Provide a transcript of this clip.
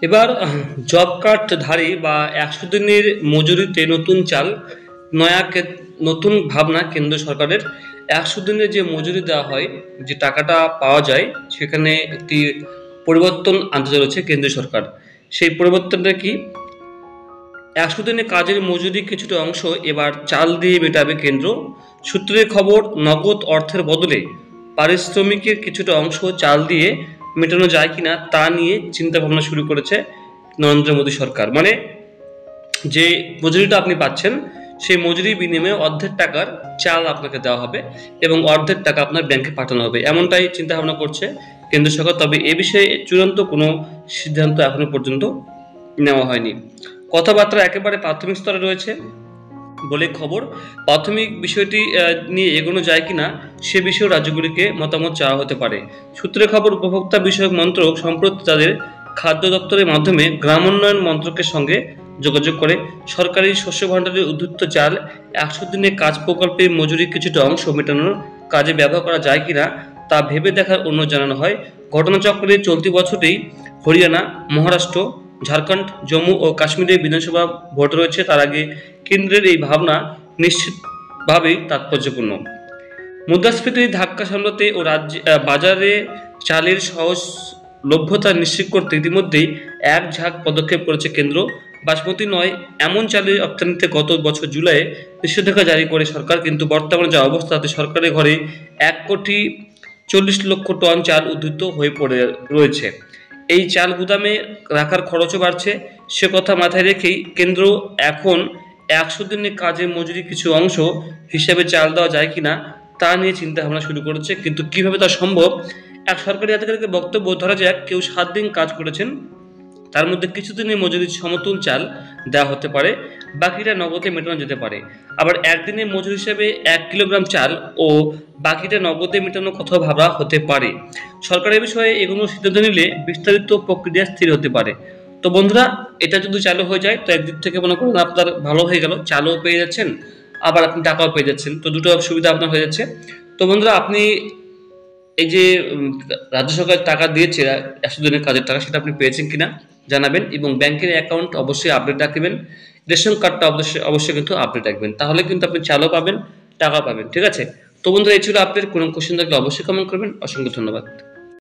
এবার জব কার্ডধারী বা ১০০ দিনের মজুরিতে নতুন চাল, নতুন ভাবনা কেন্দ্র সরকারের। ১০০ দিনের যে মজুরি দেওয়া হয়, যে টাকাটা পাওয়া যায়, সেখানে একটি পরিবর্তন আনতে চলেছে কেন্দ্রীয় সরকার। সেই পরিবর্তনটা কি? ১০০ দিনের কাজের মজুরি কিছুটা অংশ এবার চাল দিয়ে মেটাবে কেন্দ্র। সূত্রের খবর, নগদ অর্থের বদলে পারিশ্রমিকের কিছুটা অংশ চাল দিয়ে মেটানো যায় কিনা তা নিয়ে চিন্তা ভাবনা শুরু করেছে নরেন্দ্র মোদী সরকার। মানে যে মজুরিটা আপনি পাচ্ছেন, সেই মজুরির বিনিময়ে অর্ধেক টাকার চাল আপনাকে দেওয়া হবে এবং অর্ধেক টাকা আপনার ব্যাংকে পাঠানো হবে, এমনটাই চিন্তা ভাবনা করছে কেন্দ্র সরকার। তবে এ বিষয়ে চূড়ান্ত কোনো সিদ্ধান্ত এখনো পর্যন্ত নেওয়া হয়নি। কথাবার্তা একেবারে প্রাথমিক স্তরে রয়েছে বলে খবর। প্রাথমিক বিষয়টি নিয়ে এগোনো যায় কিনা সে বিষয়ে রাজ্যগুলিকে মতামত চাওয়া হতে পারে। সূত্রের খবর, উপভোক্তা বিষয়ক মন্ত্রক সম্প্রতি তাদের খাদ্য দপ্তরের মাধ্যমে গ্রামোন্নয়ন মন্ত্রকের সঙ্গে যোগাযোগ করে সরকারি শস্য ভাণ্ডারের উদ্ধৃত চাল ১০০ দিনের কাজ প্রকল্পের মজুরির কিছুটা অংশ মেটানোর কাজে ব্যবহার করা যায় কিনা তা ভেবে দেখার অনুরোধ জানানো হয়। ঘটনাচক্রে চলতি বছরেই হরিয়ানা, মহারাষ্ট্র, ঝাড়খণ্ড, জম্মু ও কাশ্মীরের বিধানসভা ভোট রয়েছে। তার আগে কেন্দ্রের এই ভাবনা নিশ্চিতভাবেই তাৎপর্যপূর্ণ। মুদ্রাস্ফীতির ধাক্কা সামলাতে ও বাজারে চালের সহজলভ্যতা নিশ্চিত করতে ইতিমধ্যেই এক ঝাঁক পদক্ষেপ করেছে কেন্দ্র। বাসমতি নয় এমন চালের রপ্তানিতে গত বছর জুলাইয়ে নিষেধাজ্ঞা জারি করে সরকার, কিন্তু বর্তমানে যা অবস্থা তাতে সরকারের ঘরে ১,৪০,০০,০০০ টন চাল উদ্ধৃত হয়ে পড়ে রয়েছে। এই চাল গুদামে রাখার খরচও বাড়ছে। সে কথা মাথায় রেখেই কেন্দ্র এখন ১০০ দিনের কাজের মজুরি কিছু অংশ হিসাবে চাল দেওয়া যায় কিনা তা নিয়ে চিন্তা ভাবনা শুরু করেছে। কিন্তু কিভাবে তা সম্ভব? এক সরকারি আধিকারিকের বক্তব্য, ধরা যাক কেউ ৭ দিন কাজ করেছেন, তার মধ্যে কিছুদিনের মজুরির সমতুল চাল দেওয়া হতে পারে, বাকিটা নগদে মেটানো যেতে পারে। আবার একদিনের মজুরি হিসেবে ১ কিলোগ্রাম চাল ও বাকিটা নগদে মেটানোর কথা ভাবা হতে পারে। সরকারের বিষয়ে এগুলো সিদ্ধান্ত নিলে বিস্তারিত প্রক্রিয়া স্থির হতে পারে। তো বন্ধুরা, এটা যদি চালু হয়ে যায় তো একদিক থেকে মনে করুন আপনার ভালো হয়ে গেল, চালও পেয়ে যাচ্ছেন, আবার আপনি টাকাও পেয়ে যাচ্ছেন, তো দুটো সুবিধা আপনার হয়ে যাচ্ছে। তো বন্ধুরা, আপনি এই যে রাজ্য সরকার টাকা দিয়েছে ১০০ দিনের কাজের টাকা, সেটা আপনি পেয়েছেন কিনা জানাবেন, এবং ব্যাংকের অ্যাকাউন্ট অবশ্যই আপডেট রাখবেন, রেশন কার্ডটা অবশ্যই কিন্তু আপডেট রাখবেন, তাহলে কিন্তু আপনি চালও পাবেন, টাকা পাবেন। ঠিক আছে? তো বন্ধুরা, এই ছিল আপডেট। কোনো কোশ্চেন থাকলে অবশ্যই কমেন্ট করবেন। অসংখ্য ধন্যবাদ।